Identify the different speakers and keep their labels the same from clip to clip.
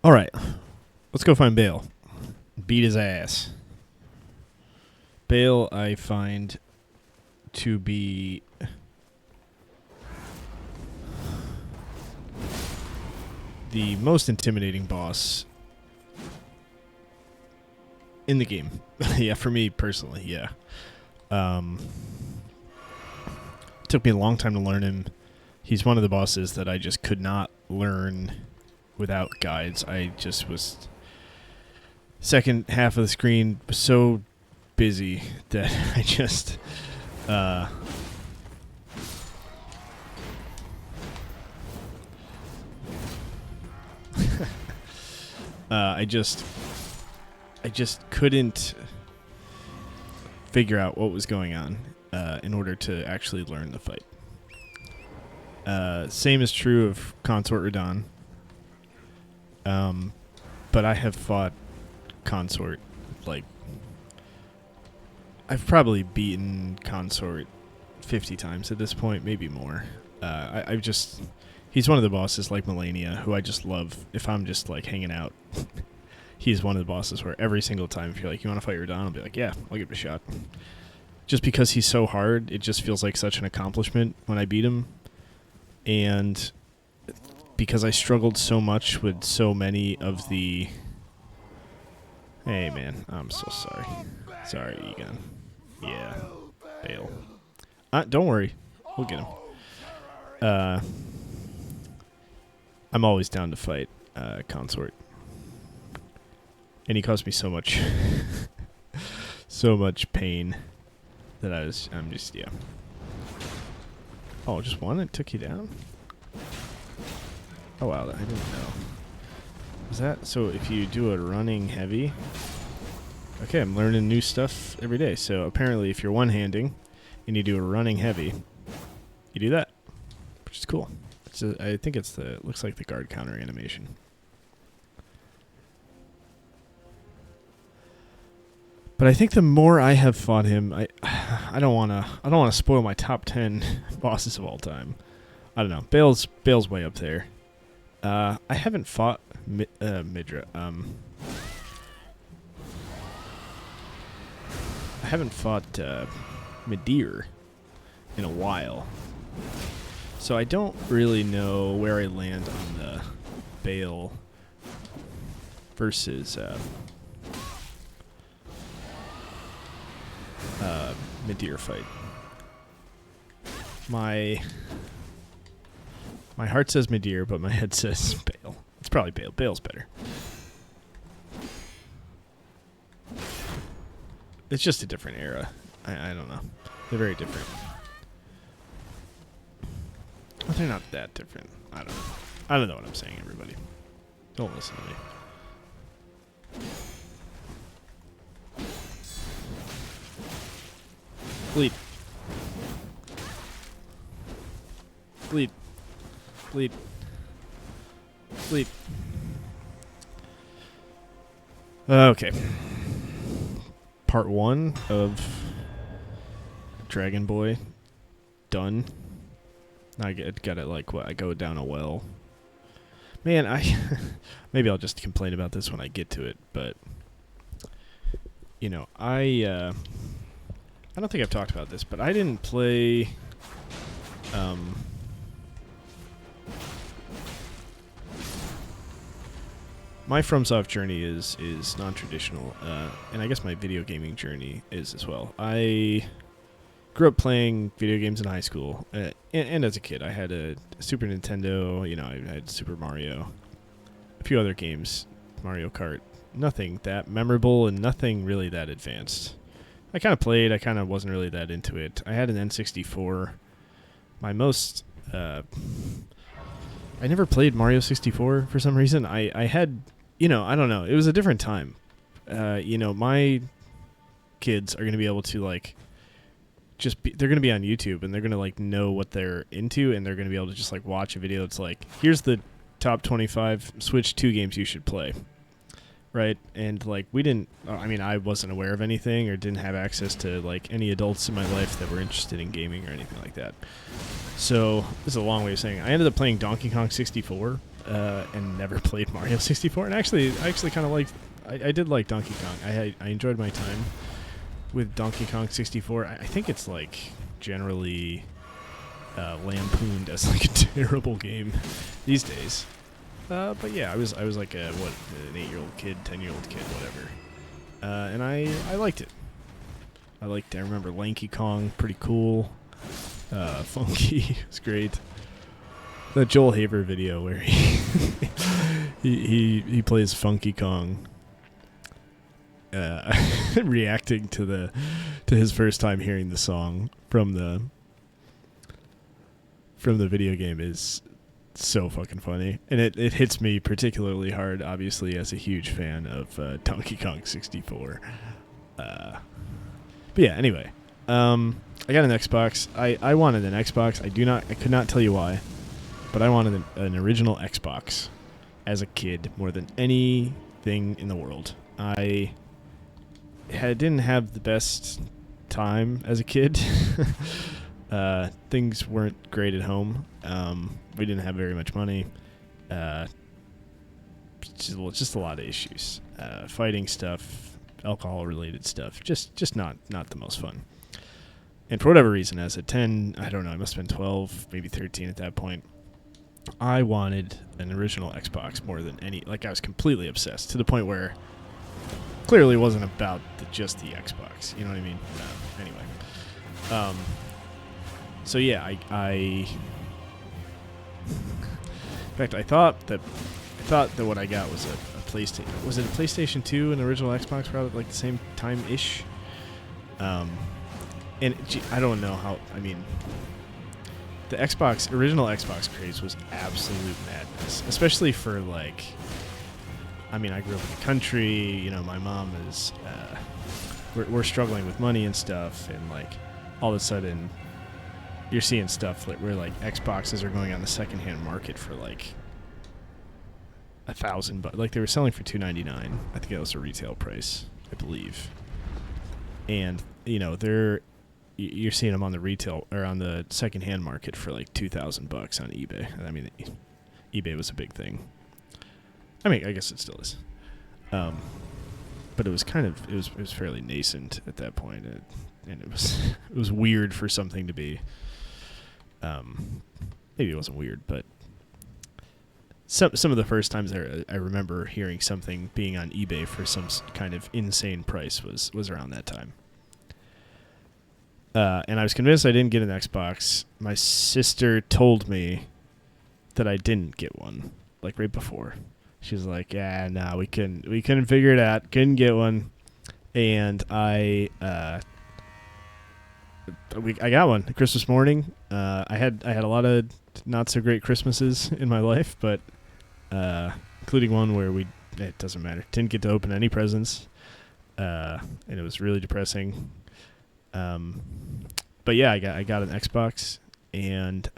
Speaker 1: All right, let's go find Bayle. Beat his ass. Bayle, I find to be the most intimidating boss in the game. Yeah, for me personally, yeah. Took me a long time to learn him. He's one of the bosses that I just could not learn without guides. I just was second half of the screen so busy that I just I just couldn't figure out what was going on in order to actually learn the fight. Same is true of Consort Radon. But I have fought Consort, like, I've probably beaten Consort 50 times at this point, maybe more. He's one of the bosses like Melania, who I just love. If I'm just, like, hanging out, he's one of the bosses where every single time, if you're like, you want to fight Radon, I'll be like, yeah, I'll give it a shot. Just because he's so hard, it just feels like such an accomplishment when I beat him. And because I struggled so much with so many of the... Hey, man, I'm so sorry. Sorry, Egon. Yeah, Bayle. Don't worry. We'll get him. I'm always down to fight Consort. And he caused me so much... so much pain that I'm just, yeah. Oh, just one? It took you down? Oh, wow, I didn't know. Is that... So if you do a running heavy... Okay, I'm learning new stuff every day. So apparently if you're one-handing and you do a running heavy, you do that, which is cool. I think it looks like the guard counter animation. But I think the more I have fought him, I don't wanna spoil my top 10 bosses of all time. I don't know. Bayle's way up there. I haven't fought Midra. I haven't fought Midir in a while, so I don't really know where I land on the Bayle versus Midir fight. My heart says Midir, but my head says Bayle. It's probably Bayle. Bayle's better. It's just a different era. I don't know. They're very different. Well, they're not that different. I don't know. I don't know what I'm saying, everybody. Don't listen to me. Bleed. Bleed. Bleed. Bleed. Okay. Part 1 of Dragon Boy done. I got it like what? I go down a well. Man, maybe I'll just complain about this when I get to it, but you know, I don't think I've talked about this, but I didn't play my FromSoft journey is non-traditional, and I guess my video gaming journey is as well. I grew up playing video games in high school, and as a kid. I had a Super Nintendo, you know, I had Super Mario, a few other games, Mario Kart. Nothing that memorable and nothing really that advanced. I kind of played, I kind of wasn't really that into it. I had an N64. My most... I never played Mario 64 for some reason. I had... You know, I don't know. It was a different time. You know, my kids are going to be able to, like, they're going to be on YouTube, and they're going to, like, know what they're into, and they're going to be able to just, like, watch a video. It's like, here's the top 25 Switch 2 games you should play. Right? And, like, I wasn't aware of anything or didn't have access to, like, any adults in my life that were interested in gaming or anything like that. So, this is a long way of saying I ended up playing Donkey Kong 64 and never played Mario 64. And actually, I actually kind of liked. I did like Donkey Kong. I enjoyed my time with Donkey Kong 64. I think it's like generally lampooned as like a terrible game these days. But yeah, I was like an 8-year-old kid, 10-year-old kid, whatever. And I liked it. I remember Lanky Kong, pretty cool. Funky, it's great. The Joel Haver video where he plays Funky Kong, reacting to his first time hearing the song from the video game is so fucking funny, and it hits me particularly hard, obviously, as a huge fan of Donkey Kong 64. But yeah, anyway, I got an Xbox. I wanted an Xbox. I could not tell you why, but I wanted an original Xbox as a kid more than anything in the world. I didn't have the best time as a kid. Things weren't great at home. We didn't have very much money. Just a lot of issues. Fighting stuff, alcohol-related stuff. Just not the most fun. And for whatever reason, as a 10, I don't know, I must have been 12, maybe 13 at that point, I wanted an original Xbox more than any. Like, I was completely obsessed to the point where clearly it wasn't about just the Xbox. You know what I mean? Anyway. So yeah, in fact, I thought that what I got was a PlayStation. Was it a PlayStation 2 and the original Xbox probably like the same time-ish? And I don't know how. I mean, the original Xbox craze was absolute madness, especially for like. I mean, I grew up in the country. You know, my mom is. We're struggling with money and stuff, and like, all of a sudden, you're seeing stuff where like Xboxes are going on the secondhand market for like $1,000, but like they were selling for $299. I think that was the retail price, I believe. And you know, you're seeing them on the retail or on the secondhand market for like $2,000 on eBay. I mean, eBay was a big thing. I mean, I guess it still is. But it was it was fairly nascent at that point, and it was weird for something to be. Maybe it wasn't weird, but some of the first times I remember hearing something being on eBay for some kind of insane price was around that time. And I was convinced I didn't get an Xbox. My sister told me that I didn't get one, like right before. She was like, "Yeah, no, we couldn't figure it out. Couldn't get one." And I got one Christmas morning. I had a lot of not so great Christmases in my life, but including one where it doesn't matter, didn't get to open any presents, and it was really depressing. But yeah, I got an Xbox, and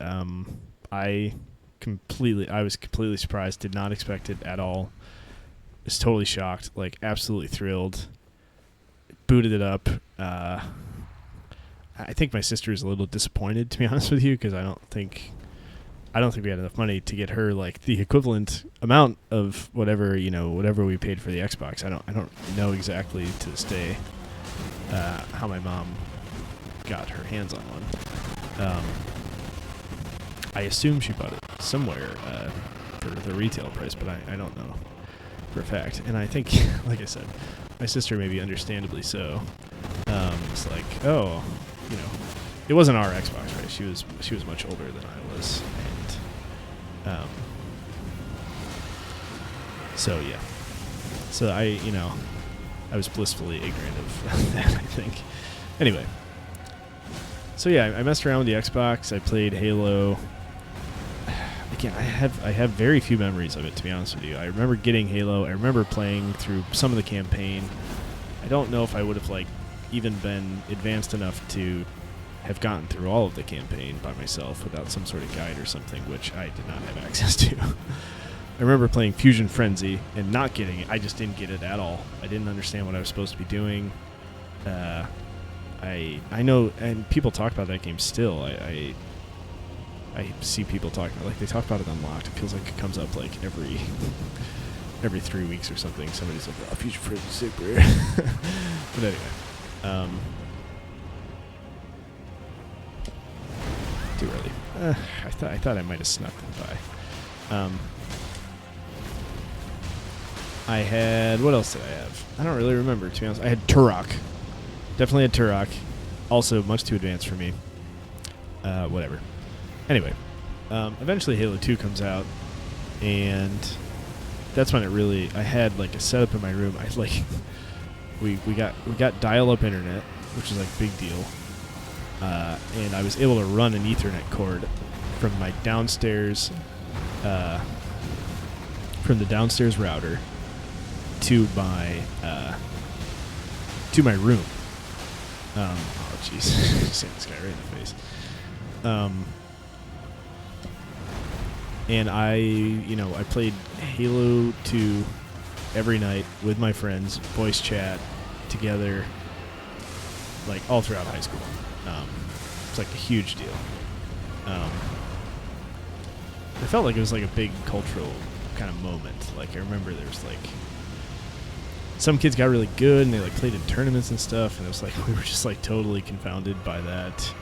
Speaker 1: I was completely surprised. Did not expect it at all. Was totally shocked, like absolutely thrilled. Booted it up. I think my sister is a little disappointed, to be honest with you, because I don't think we had enough money to get her like the equivalent amount of whatever we paid for the Xbox. I don't know exactly to this day how my mom got her hands on one. I assume she bought it somewhere for the retail price, but I don't know for a fact. And I think, like I said, my sister maybe understandably so. It's like, oh, you know, it wasn't our Xbox, right? She was much older than I was, and so yeah. So I was blissfully ignorant of that, I think. Anyway, so yeah, I messed around with the Xbox. I played Halo. Again, I have very few memories of it, to be honest with you. I remember getting Halo. I remember playing through some of the campaign. I don't know if I would have even been advanced enough to have gotten through all of the campaign by myself without some sort of guide or something, which I did not have access to. I remember playing Fusion Frenzy and not getting it. I just didn't get it at all. I didn't understand what I was supposed to be doing. I know, and people talk about that game still. I see people talking about, like, they talk about it Unlocked. It feels like it comes up like every 3 weeks or something. Somebody's like, "Oh, Future Freddy's super." But anyway, too early. I thought I might have snuck by. I had, what else did I have? I don't really remember, to be honest. I had Turok. Definitely had Turok. Also, much too advanced for me. Whatever. Anyway, eventually Halo 2 comes out, and that's when it really, I had like a setup in my room. I like, we got dial-up internet, which is like a big deal, and I was able to run an Ethernet cord from my downstairs, from the downstairs router to my room. Oh jeez, just hit this guy right in the face. And I played Halo 2 every night with my friends, voice chat together, like all throughout high school. It's like a huge deal. It felt like it was like a big cultural kind of moment. Like I remember there was like some kids got really good and they like played in tournaments and stuff, and it was like we were just like totally confounded by that.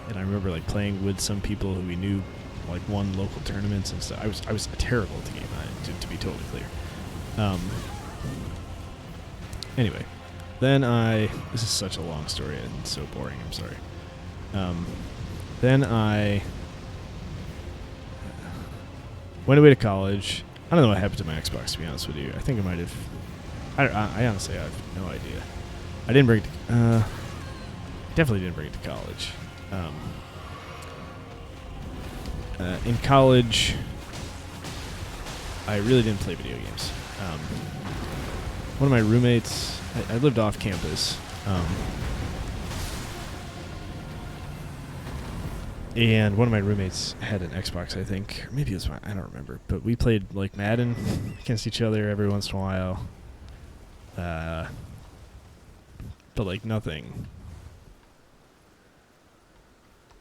Speaker 1: And I remember like playing with some people who we knew like won local tournaments and stuff. I was terrible at the game, to be totally clear. Anyway, then this is such a long story and so boring, I'm sorry. Then I went away to college. I don't know what happened to my Xbox, to be honest with you. I think I might have, I honestly have no idea. I didn't bring it to, definitely didn't bring it to college. In college, I really didn't play video games. One of my roommates, I lived off campus, and one of my roommates had an Xbox, I think. Or maybe it was mine, I don't remember. But we played like Madden against each other every once in a while. But like nothing.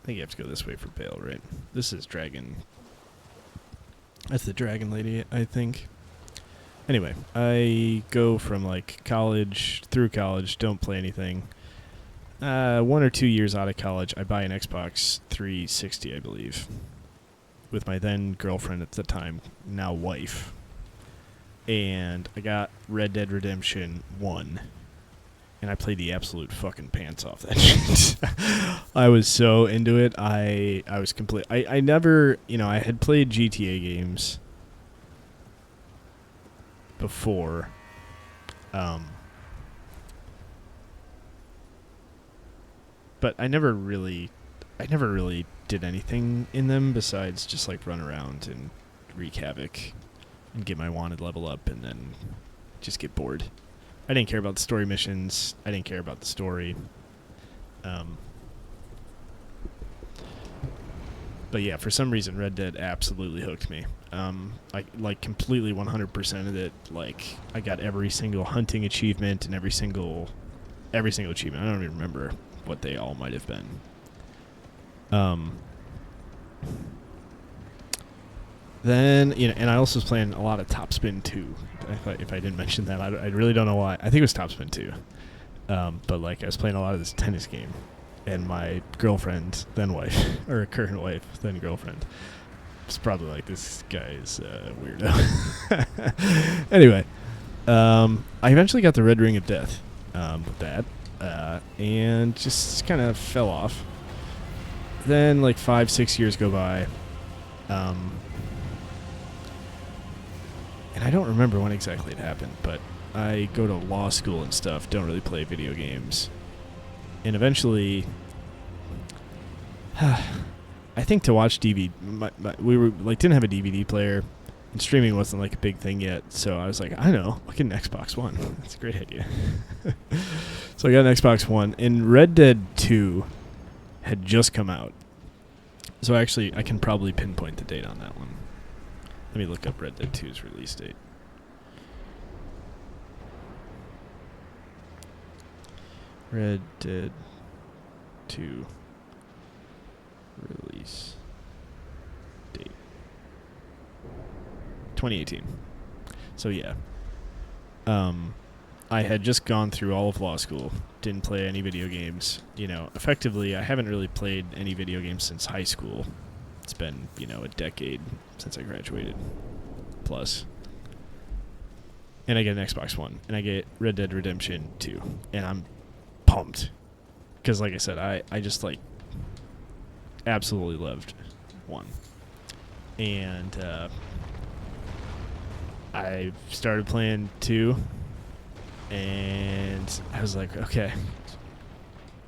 Speaker 1: I think you have to go this way for Bayle, right? This is Dragon. That's the Dragon Lady, I think. Anyway, I go from like college through college, don't play anything. 1 or 2 years out of college, I buy an Xbox 360, I believe, with my then girlfriend at the time, now wife. And I got Red Dead Redemption 1. And I played the absolute fucking pants off that shit. I was so into it. I was complete. I never, I had played GTA games before. But I never really did anything in them besides just like run around and wreak havoc and get my wanted level up and then just get bored. I didn't care about the story missions. I didn't care about the story. But yeah, for some reason, Red Dead absolutely hooked me. I like completely 100% of it. Like I got every single hunting achievement and every single achievement. I don't even remember what they all might have been. Then, and I also was playing a lot of Top Spin 2. If I didn't mention that, I really don't know why. I think it was Top Spin 2. But like I was playing a lot of this tennis game, and my girlfriend, then wife, or current wife, then girlfriend, was probably like, this guy is a weirdo. Anyway, I eventually got the Red Ring of Death with that, and just kind of fell off. Then like 5-6 years go by. And I don't remember when exactly it happened, but I go to law school and stuff, don't really play video games. And eventually, I think to watch DVD, we were like didn't have a DVD player, and streaming wasn't like a big thing yet. So I was like, I know, I'll get an Xbox One. That's a great idea. So I got an Xbox One, and Red Dead 2 had just come out. So actually, I can probably pinpoint the date on that one. Let me look up Red Dead 2's release date. Red Dead 2 release 2018. So yeah. I had just gone through all of law school, didn't play any video games. You know, effectively, I haven't really played any video games since high school. It's been, you know, a decade since I graduated, plus. And I get an Xbox One, and I get Red Dead Redemption 2, and I'm pumped. Because, like I said, I just, like, absolutely loved 1. And I started playing 2. And I was like, okay,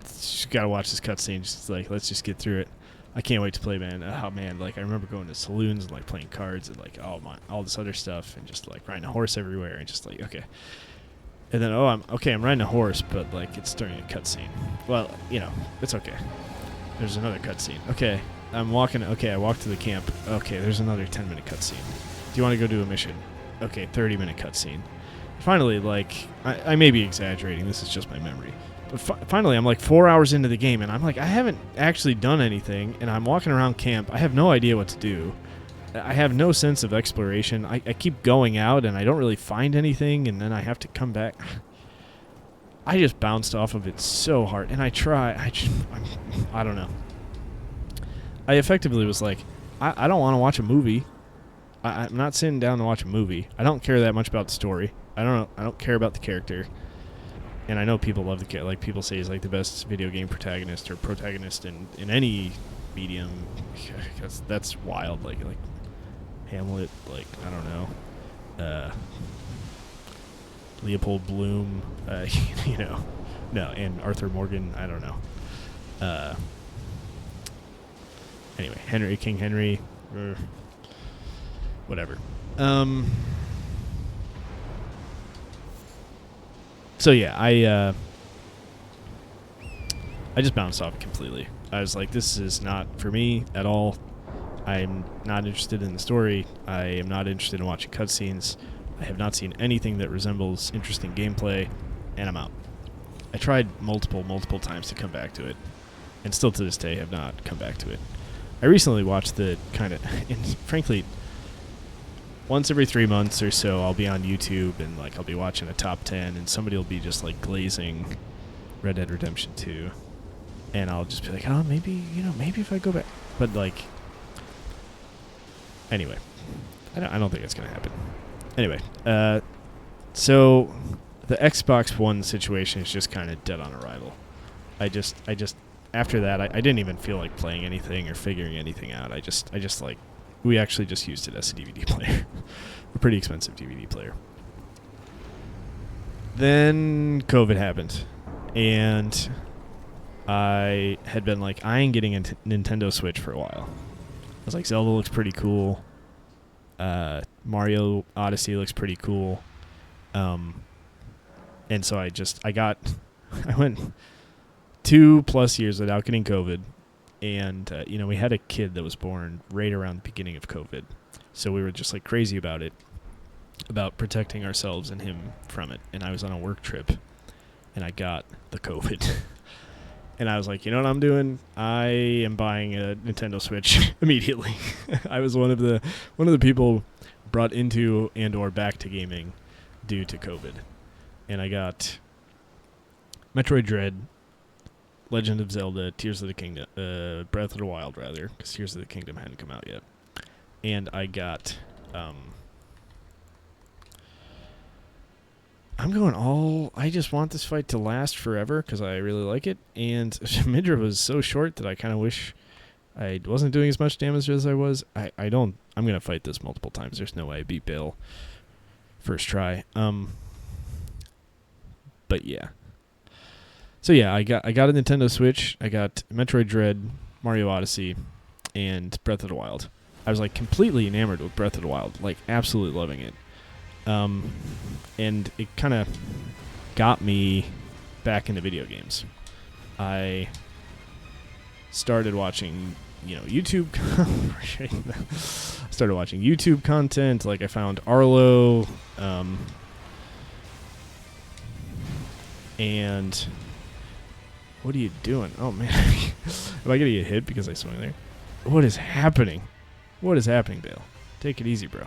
Speaker 1: just gotta watch this cutscene. Just like, let's just get through it. I can't wait to play, man. Oh man, like I remember going to saloons and like playing cards and like all this other stuff and just like riding a horse everywhere and just like okay. And then I'm riding a horse, but like it's during a cutscene. Well, you know, it's okay. There's another cutscene. Okay, I'm walking. Okay, I walk to the camp. Okay, there's another 10-minute cutscene. Do you want to go do a mission? Okay, 30-minute cutscene. Finally, like, I may be exaggerating. This is just my memory. But finally, I'm like 4 hours into the game, and I'm like, I haven't actually done anything, and I'm walking around camp. I have no idea what to do. I have no sense of exploration. I keep going out, and I don't really find anything, and then I have to come back. I just bounced off of it so hard, and I don't know. I effectively was like, I don't want to watch a movie. I'm not sitting down to watch a movie. I don't care that much about the story. I don't care about the character. And I know people love the character. Like, people say he's like the best video game protagonist or protagonist in any medium. That's wild. Like Hamlet, like, I don't know. Leopold Bloom, you know. No, and Arthur Morgan, I don't know. Anyway, King Henry, whatever. So yeah, I just bounced off it completely. I was like, this is not for me at all. I'm not interested in the story. I am not interested in watching cutscenes. I have not seen anything that resembles interesting gameplay, and I'm out. I tried multiple times to come back to it, and still to this day have not come back to it. I recently watched the kind of, and frankly, once every 3 months or so, I'll be on YouTube and like I'll be watching a top 10, and somebody will be just like glazing Red Dead Redemption 2, and I'll just be like, oh, maybe if I go back, but like, anyway, I don't think it's gonna happen. Anyway, so the Xbox One situation is just kind of dead on arrival. I just after that, I didn't even feel like playing anything or figuring anything out. I just like. We actually just used it as a DVD player. A pretty expensive DVD player. Then COVID happened. And I had been like eyeing getting a Nintendo Switch for a while. I was like, Zelda looks pretty cool. Mario Odyssey looks pretty cool. And so I went 2+ years without getting COVID. And, we had a kid that was born right around the beginning of COVID. So we were just, like, crazy about it, about protecting ourselves and him from it. And I was on a work trip, and I got the COVID. And I was like, you know what I'm doing? I am buying a Nintendo Switch immediately. I was one of the people brought into and or back to gaming due to COVID. And I got Metroid Dread, Legend of Zelda, Tears of the Kingdom, Breath of the Wild, rather, because Tears of the Kingdom hadn't come out yet. And I got, I just want this fight to last forever, because I really like it, and Midra was so short that I kind of wish I wasn't doing as much damage as I was. I'm going to fight this multiple times. There's no way I beat Bayle first try. But yeah. So yeah, I got a Nintendo Switch. I got Metroid Dread, Mario Odyssey, and Breath of the Wild. I was like completely enamored with Breath of the Wild, like absolutely loving it. And it kind of got me back into video games. I started watching, YouTube. Started watching YouTube content. Like I found Arlo, and. What are you doing? Oh, man. Am I going to get hit because I swung there? What is happening? What is happening, Bayle? Take it easy, bro.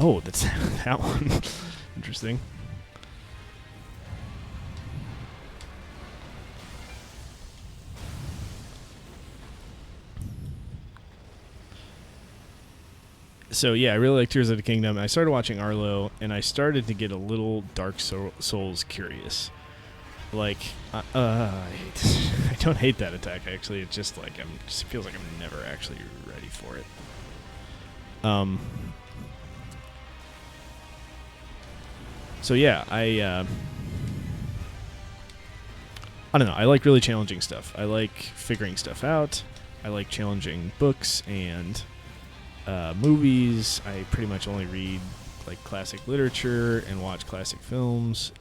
Speaker 1: Oh, that's that one. Interesting. So yeah, I really like Tears of the Kingdom. I started watching Arlo, and I started to get a little Dark Souls curious. Like, I don't hate that attack. Actually, it's just like just feels like I'm never actually ready for it. So yeah, I don't know. I like really challenging stuff. I like figuring stuff out. I like challenging books and movies. I pretty much only read like classic literature and watch classic films.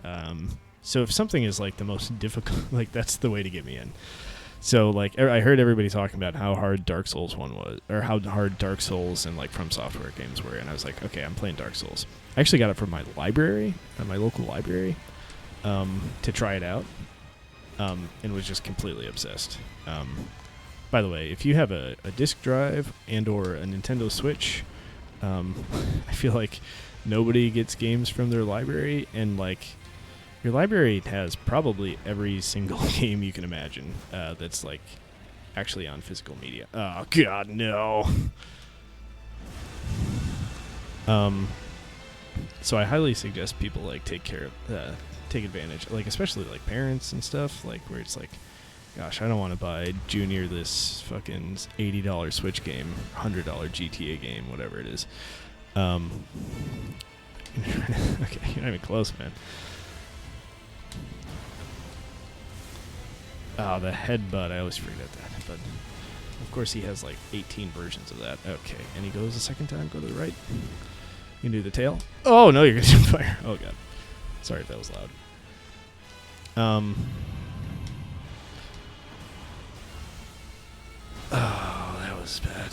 Speaker 1: So if something is like the most difficult, like that's the way to get me in. So like I heard everybody talking about how hard Dark Souls 1 was, or how hard Dark Souls and like From Software games were, and I was like, okay, I'm playing Dark Souls. I actually got it from my library, my local library, to try it out, and was just completely obsessed. By the way, if you have a disk drive and or a Nintendo Switch, I feel like nobody gets games from their library, and like your library has probably every single game you can imagine that's like actually on physical media. Oh God, no. So I highly suggest people like take advantage, like especially like parents and stuff, like where it's like, gosh, I don't want to buy Junior this fucking $80 Switch game, $100 GTA game, whatever it is. Okay, you're not even close, man. Oh, the headbutt, I always forget that. But of course he has like 18 versions of that. Okay, and he goes the second time, go to the right. You can do the tail. Oh, no, you're going to do fire. Oh, God. Sorry if that was loud. Oh, that was bad.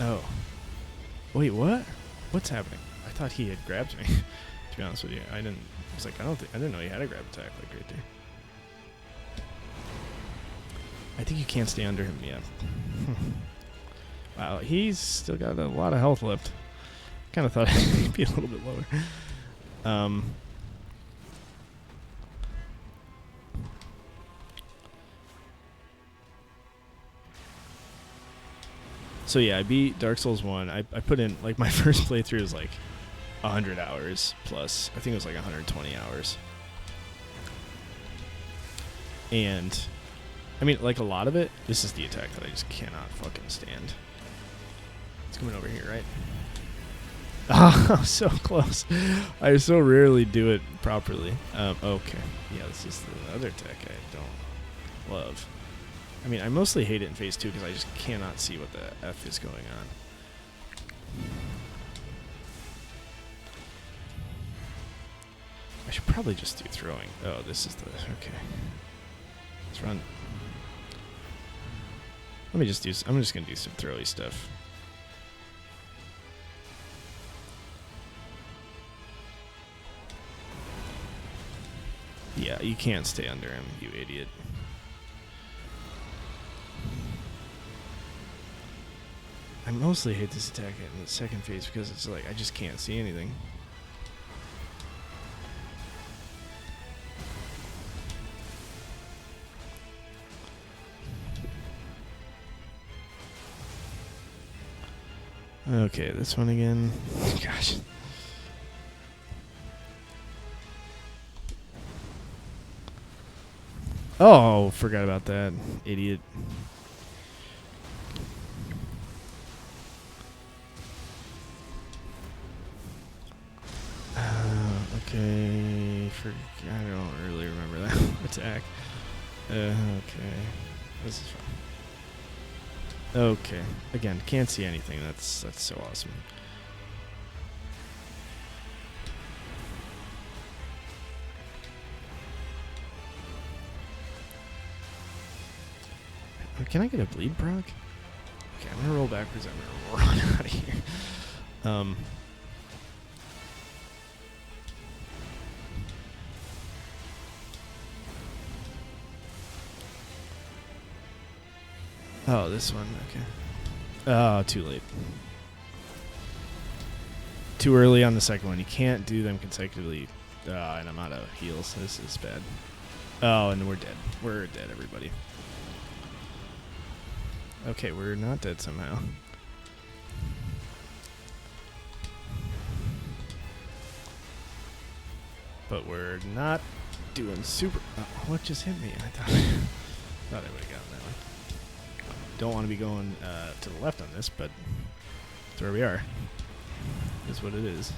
Speaker 1: Oh. Wait, what? What's happening? I thought he had grabbed me. To be honest with you, I was like, I didn't know he had a grab attack like right there. I think you can't stay under him yet. Wow, he's still got a lot of health left. Kind of thought he'd be a little bit lower. So yeah, I beat Dark Souls 1. I put in, like, my first playthrough was like 100 hours plus. I think it was like 120 hours. And, I mean, like a lot of it, this is the attack that I just cannot fucking stand. It's coming over here, right? Oh, so close. I so rarely do it properly. Okay. Yeah, this is the other attack I don't love. I mean, I mostly hate it in Phase 2 because I just cannot see what the F is going on. I should probably just do throwing. Oh, this is the... Okay. Let's run. Let me just do... I'm just going to do some throwy stuff. Yeah, you can't stay under him, you idiot. I mostly hate this attack in the second phase because it's like I just can't see anything. Okay, this one again. Gosh. Oh, forgot about that. Idiot. Okay. I don't really remember that attack. Okay. This is fine. Okay. Again, can't see anything. That's so awesome. Can I get a bleed proc? Okay, I'm gonna roll backwards. I'm gonna run out of here. Oh, this one. Okay. Oh, too late. Too early on the second one. You can't do them consecutively. And I'm out of heals. This is bad. Oh, and we're dead. We're dead, everybody. Okay, we're not dead somehow. But we're not doing super... Oh, what just hit me? I thought I would have gotten that one. Don't want to be going to the left on this, but that's where we are. Is what it is.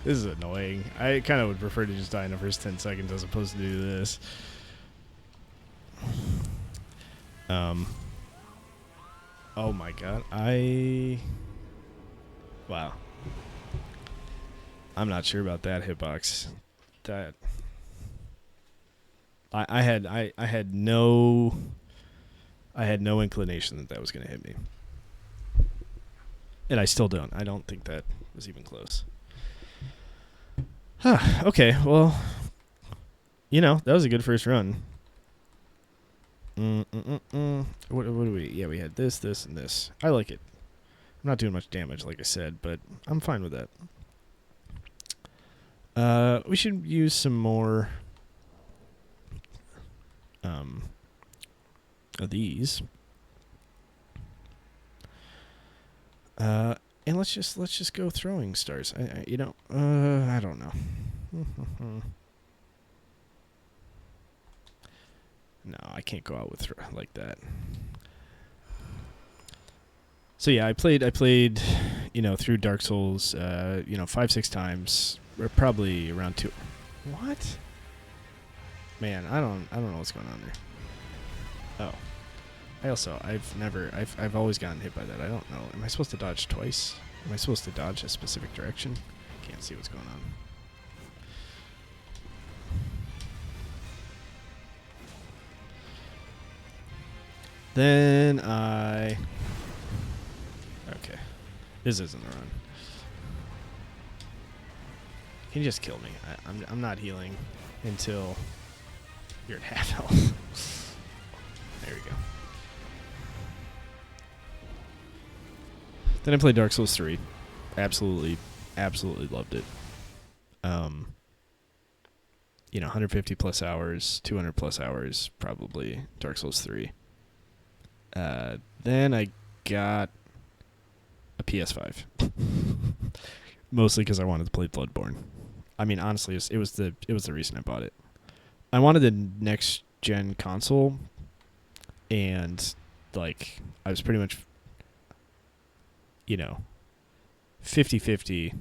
Speaker 1: This is annoying. I kind of would prefer to just die in the first 10 seconds as opposed to do this. Oh my god. Wow. I'm not sure about that hitbox. That I had no inclination that was going to hit me. And I still don't. I don't think that was even close. Huh. Okay, well, that was a good first run. What do we... Yeah, we had this, and this. I like it. I'm not doing much damage, like I said, but I'm fine with that. We should use some more of these. And let's just go throwing stars. I don't know. No, I can't go out with like that. So yeah, I played through Dark Souls 5-6 times. We're probably around 2. What? Man, I don't know what's going on there. Oh. I've always gotten hit by that. I don't know. Am I supposed to dodge twice? Am I supposed to dodge a specific direction? Can't see what's going on. Then okay. This isn't a run. Can you just kill me? I'm not healing until you're at half health. There we go. Then I played Dark Souls 3. Absolutely loved it. 150 plus hours, 200 plus hours, probably Dark Souls 3. Then I got a PS5. Mostly because I wanted to play Bloodborne. I mean, honestly, it was the reason I bought it. I wanted the next gen console, and I was pretty much 50-50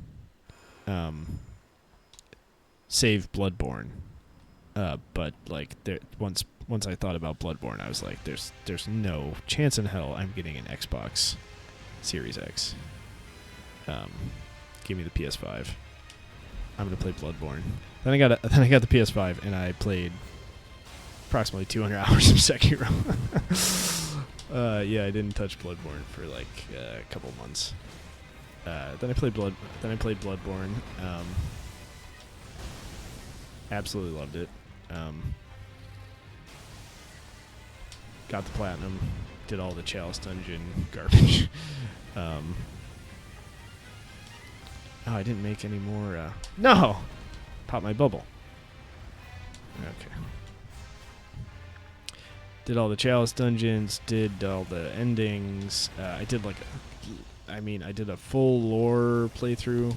Speaker 1: save Bloodborne. But once I thought about Bloodborne, I was like, there's no chance in hell I'm getting an Xbox Series X. Give me the PS5. I'm gonna play Bloodborne. Then I got the PS5 and I played approximately 200 hours of Sekiro. Yeah, I didn't touch Bloodborne for a couple months. Then I played Bloodborne. Absolutely loved it. Got the platinum. Did all the Chalice dungeon garbage. I didn't make any more. No! Pop my bubble. Okay. Did all the Chalice dungeons. Did all the endings. I did I did a full lore playthrough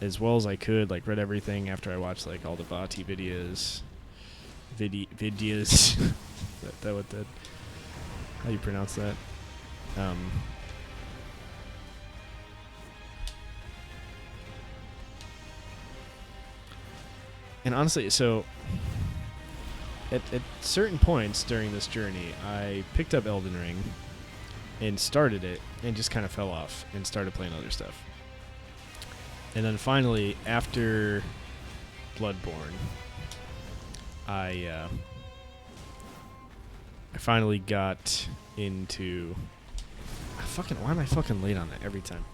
Speaker 1: as well as I could. Read everything after I watched all the Vati videos. Videos. that what that? How you pronounce that? And honestly, so at certain points during this journey, I picked up Elden Ring and started it and just kind of fell off and started playing other stuff. And then finally, after Bloodborne, I finally got into... why am I fucking late on that every time?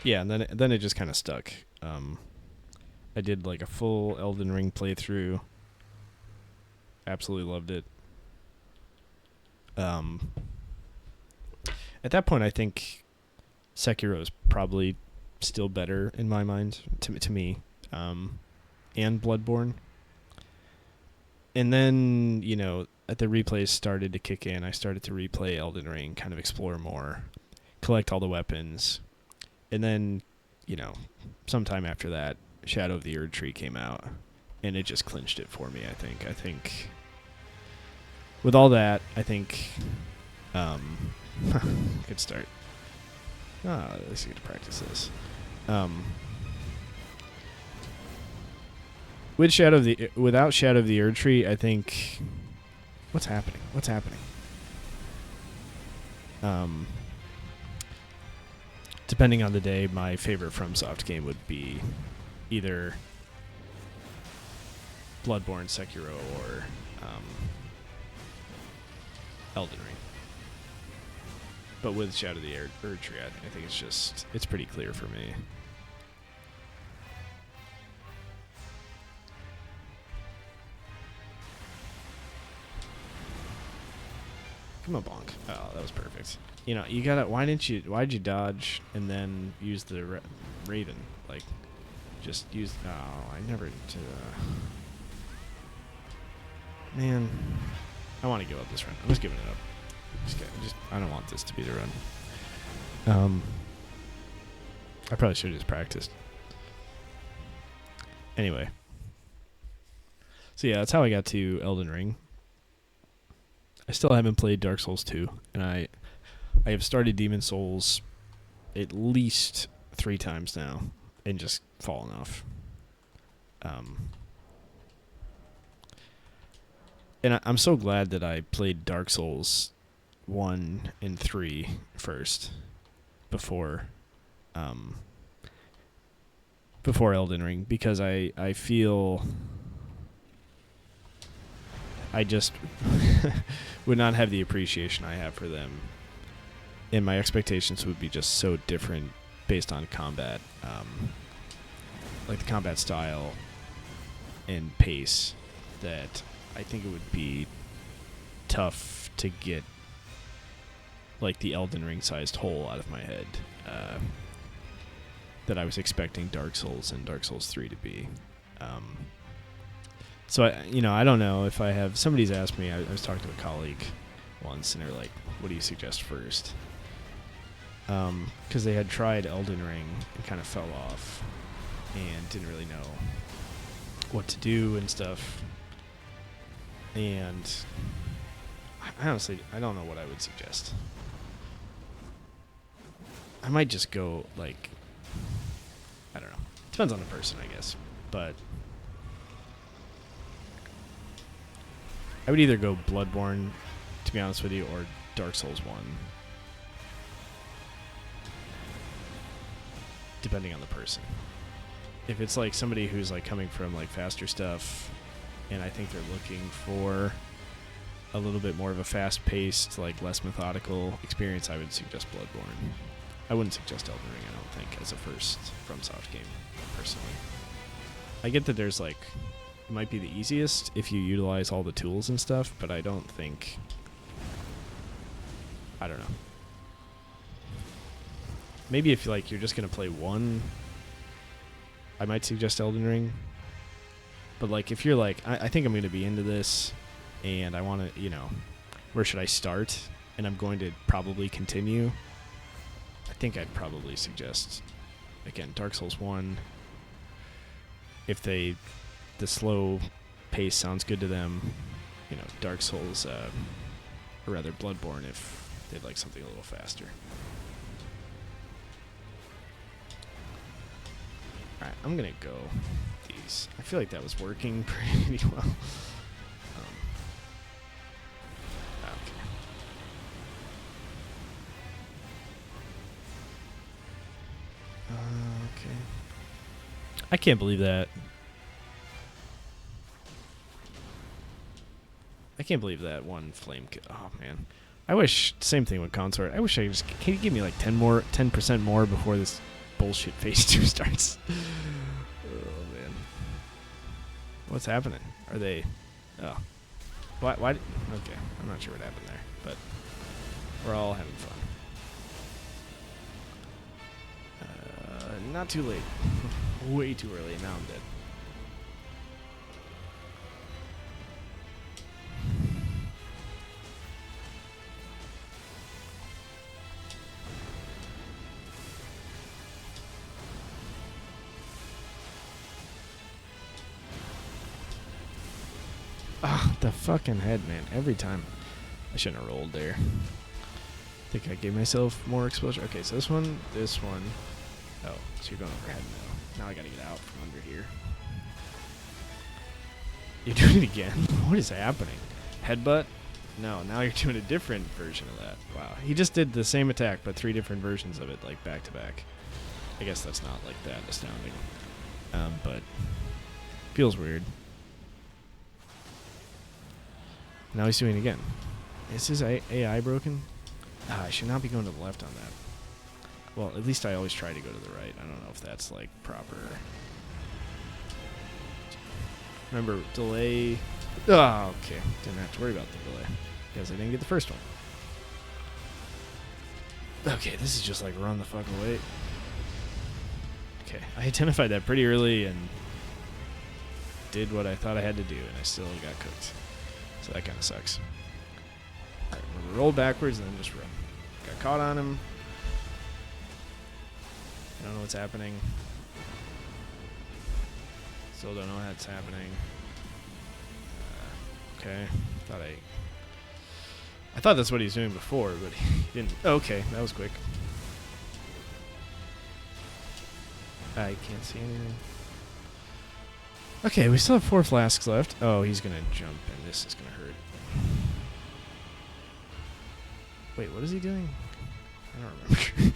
Speaker 1: Yeah, and then it just kind of stuck. I did like a full Elden Ring playthrough. Absolutely loved it. At that point, I think Sekiro is probably still better in my mind to me, and Bloodborne. And then at the replays started to kick in. I started to replay Elden Ring, kind of explore more, collect all the weapons, and then sometime after that, Shadow of the Erd Tree came out, and it just clinched it for me. I think with all that, I think good start. Let's get to practice this. Without Shadow of the Erd Tree, I think what's happening? Depending on the day, my favorite FromSoft game would be either Bloodborne, Sekiro, or Elden Ring. But with Shadow of the Erd Tree, I think it's pretty clear for me. Come on, bonk. Oh, that was perfect. You gotta. Why'd you dodge and then use the Raven? Like, just use. Oh, I never did. Man, I want to give up this run. I'm just giving it up. I don't want this to be the run. I probably should have just practiced. Anyway. So yeah, that's how I got to Elden Ring. I still haven't played Dark Souls 2, and I have started Demon Souls at least 3 times now and just fallen off. And I'm so glad that I played Dark Souls 1 and 3 first before Elden Ring, because I feel I just would not have the appreciation I have for them, and my expectations would be just so different based on combat, like the combat style and pace, that I think it would be tough to get like the Elden Ring sized hole out of my head that I was expecting Dark Souls and Dark Souls 3 to be. So I don't know if I have. Somebody's asked me. I was talking to a colleague once, and they're like, "What do you suggest first?" Because they had tried Elden Ring and kind of fell off, and didn't really know what to do and stuff. And honestly, I don't know what I would suggest. I might just go like, I don't know. Depends on the person, I guess. But I would either go Bloodborne, to be honest with you, or Dark Souls 1. Depending on the person. If it's like somebody who's like coming from like faster stuff, and I think they're looking for a little bit more of a fast-paced, like less methodical experience, I would suggest Bloodborne. I wouldn't suggest Elden Ring, I don't think, as a first FromSoft game, personally. I get that there's like, it might be the easiest if you utilize all the tools and stuff, but I don't think, I don't know. Maybe if like you're just going to play one, I might suggest Elden Ring. But like if you're like, I think I'm going to be into this, and I want to, where should I start? And I'm going to probably continue. I think I'd probably suggest, again, Dark Souls 1. If the slow pace sounds good to them, Dark Souls, or rather Bloodborne if they'd like something a little faster. Alright, I'm going to go these. I feel like that was working pretty well. Okay. I can't believe that. I can't believe that one flame. Oh man, I wish same thing with consort. I wish can you give me like 10% more before this bullshit phase 2 starts. Oh, man. What's happening? Are they... Oh. Why? Okay, I'm not sure what happened there, but we're all having fun. Not too late. Way too early. Now I'm dead. Ah, the fucking head, man. Every time. I shouldn't have rolled there. I think I gave myself more exposure. Okay, so this one. Oh, so you're going overhead now. Now I gotta get out from under here. You're doing it again? What is happening? Headbutt? No, now you're doing a different version of that. Wow. He just did the same attack, but 3 different versions of it, like back to back. I guess that's not like that astounding. But feels weird. Now he's doing it again. Is his AI broken? I should not be going to the left on that. Well, at least I always try to go to the right. I don't know if that's, like, proper. Remember, delay. Oh, okay. Didn't have to worry about the delay. Because I didn't get the first one. Okay, this is just like run the fuck away. Okay, I identified that pretty early and did what I thought I had to do, and I still got cooked. So that kind of sucks. Alright, we're going to roll backwards and then just run. Got caught on him. I don't know what's happening. Still don't know what's happening. Okay. I thought that's what he was doing before, but he didn't. Okay, that was quick. I can't see anything. Okay, we still have 4 flasks left. Oh, he's gonna jump, and this is gonna hurt. Wait, what is he doing? I don't remember.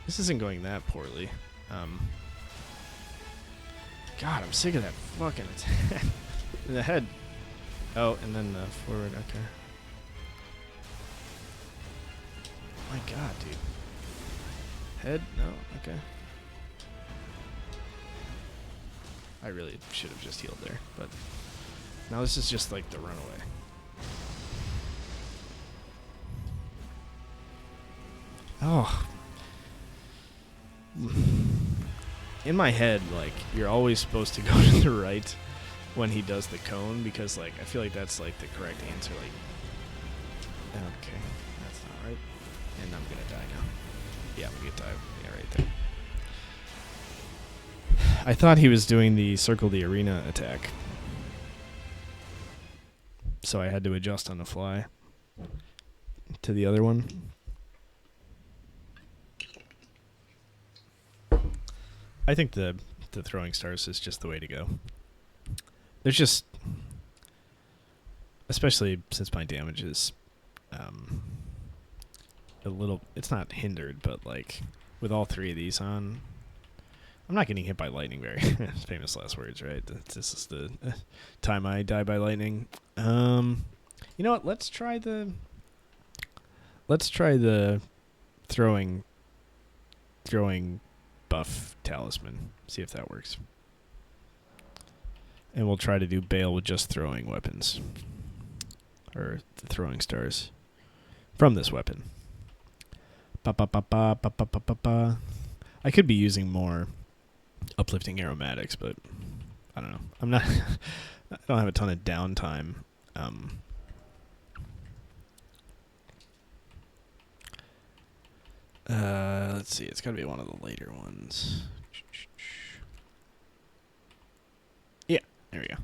Speaker 1: This isn't going that poorly. God, I'm sick of that fucking attack. In the head. Oh, and then the forward. Okay. My God, dude. Head? No? Okay. I really should have just healed there, but now this is just like the runaway. Oh. In my head, like, you're always supposed to go to the right when he does the cone, because, like, I feel like that's, like, the correct answer, like... Okay, that's not right. And I'm gonna die now. Yeah, I'm gonna die. Yeah, right there. I thought he was doing the circle the arena attack. So I had to adjust on the fly to the other one. I think the throwing stars is just the way to go. There's just, especially since my damage is a little, it's not hindered, but like with all 3 of these on, I'm not getting hit by lightning very. Famous last words, right? This is the time I die by lightning. You know what? Let's try the throwing buff talisman. See if that works. And we'll try to do Bayle with just throwing weapons. Or the throwing stars. From this weapon. Ba ba ba ba ba ba ba ba ba. I could be using more uplifting aromatics, but I don't know. I'm not I don't have a ton of downtime. Let's see. It's got to be one of the later ones. Yeah, there we go.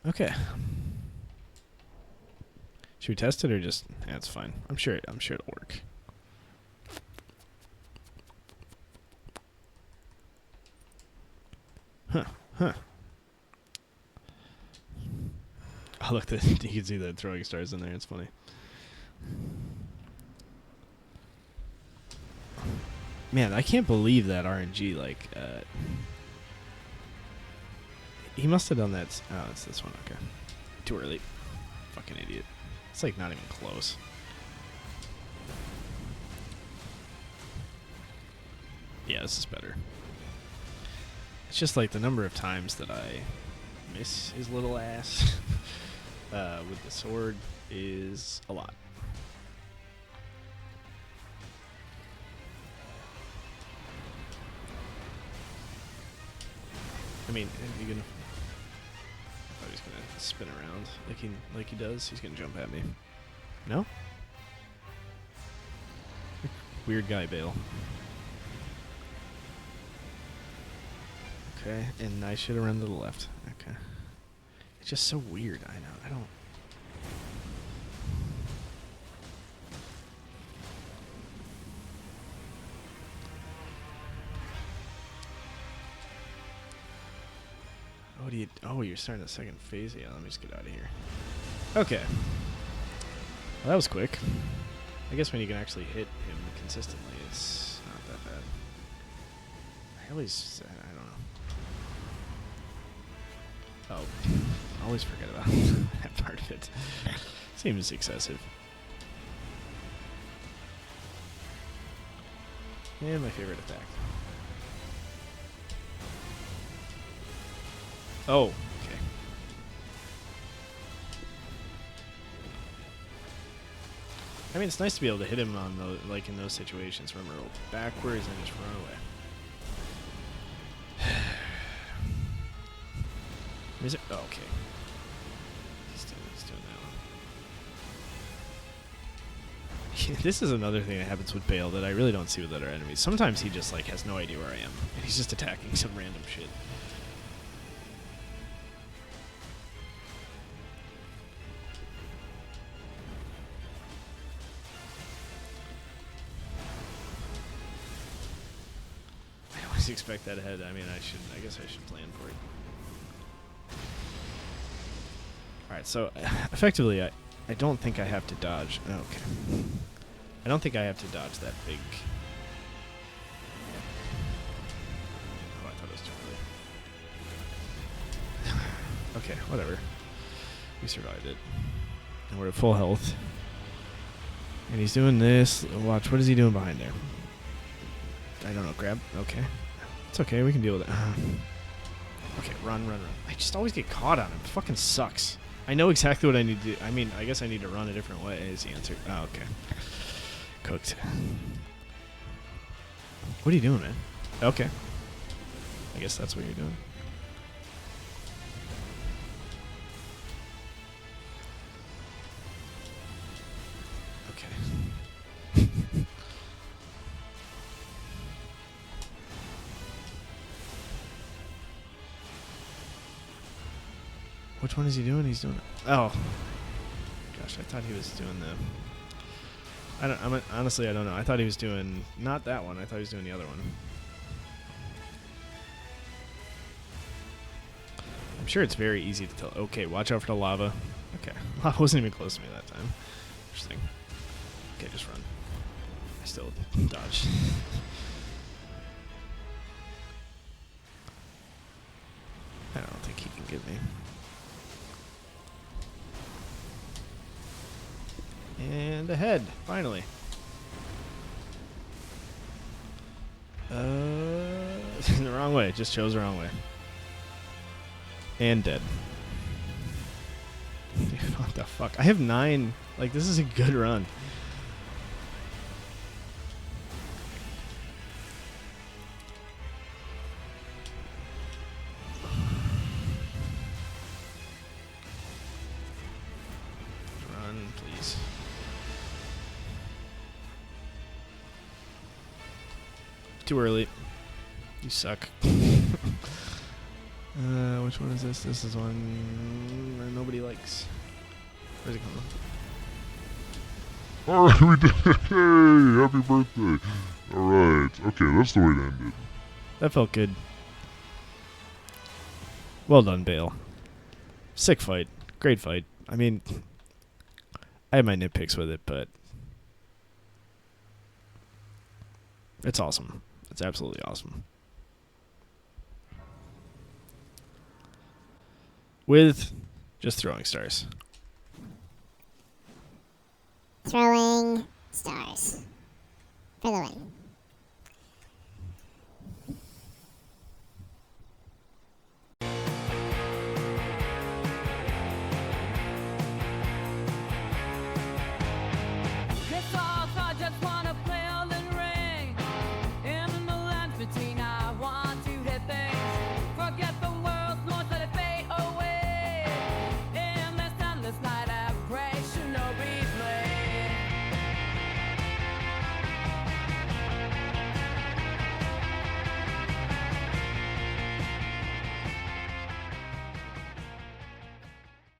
Speaker 1: Okay. Should we test it or just? Yeah, it's fine. I'm sure it'll work. Huh. Oh, look! You can see the throwing stars in there. It's funny. Man, I can't believe that RNG, like, he must have done that. Oh, it's this one. Okay. Too early. Fucking idiot. It's, like, not even close. Yeah, this is better. It's just like the number of times that I miss his little ass with the sword is a lot. I mean, are you gonna? I thought he's gonna spin around like he does. He's gonna jump at me. No. Weird guy, Bayle. Okay, and I should have run to the left. Okay. It's just so weird. I know. I don't. Oh, you're starting the second phase? Yeah, let me just get out of here. Okay. Well, that was quick. I guess when you can actually hit him consistently, it's not that bad. I always... I don't know. Oh. I always forget about that part of it. Seems excessive. And my favorite attack. Oh, okay. I mean, it's nice to be able to hit him on the, like in those situations. Remember, roll backwards and just run away. Is it? Oh, okay. He's doing that one. This is another thing that happens with Bayle that I really don't see with other enemies. Sometimes he just like has no idea where I am, and he's just attacking some random shit. Expect that ahead. I mean, I guess I should plan for it. Alright, so effectively I don't think I have to dodge. Okay. I don't think I have to dodge that big. Oh, I thought it was too early. Okay, whatever. We survived it. And we're at full health. And he's doing this. Watch, what is he doing behind there? I don't know, grab. Okay. It's okay, we can deal with it. Okay, run. I just always get caught on him. It fucking sucks. I know exactly what I need to do. I mean, I guess I need to run a different way is the answer. Oh, okay. Cooked. What are you doing, man? Okay. I guess that's what you're doing. Okay. Which one is he doing? He's doing it. Oh. Gosh, I thought he was doing the... honestly, I don't know. I thought he was doing... Not that one. I thought he was doing the other one. I'm sure it's very easy to tell. Okay, watch out for the lava. Okay. Lava wasn't even close to me that time. Interesting. Okay, just run. I still dodged. I don't think he can get me. And ahead, finally. The wrong way. Just chose the wrong way. And dead. What the fuck? I have 9. Like, this is a good run. Run, please. Too early. You suck. Which one is this? This is one that nobody likes. Where's it going?
Speaker 2: Alright, we did it! Hey! Happy birthday! Alright, okay, that's the way to end it.
Speaker 1: That felt good. Well done, Bayle. Sick fight. Great fight. I mean, I have my nitpicks with it, but it's awesome. It's absolutely awesome. With just throwing stars.
Speaker 3: Throwing stars for the win.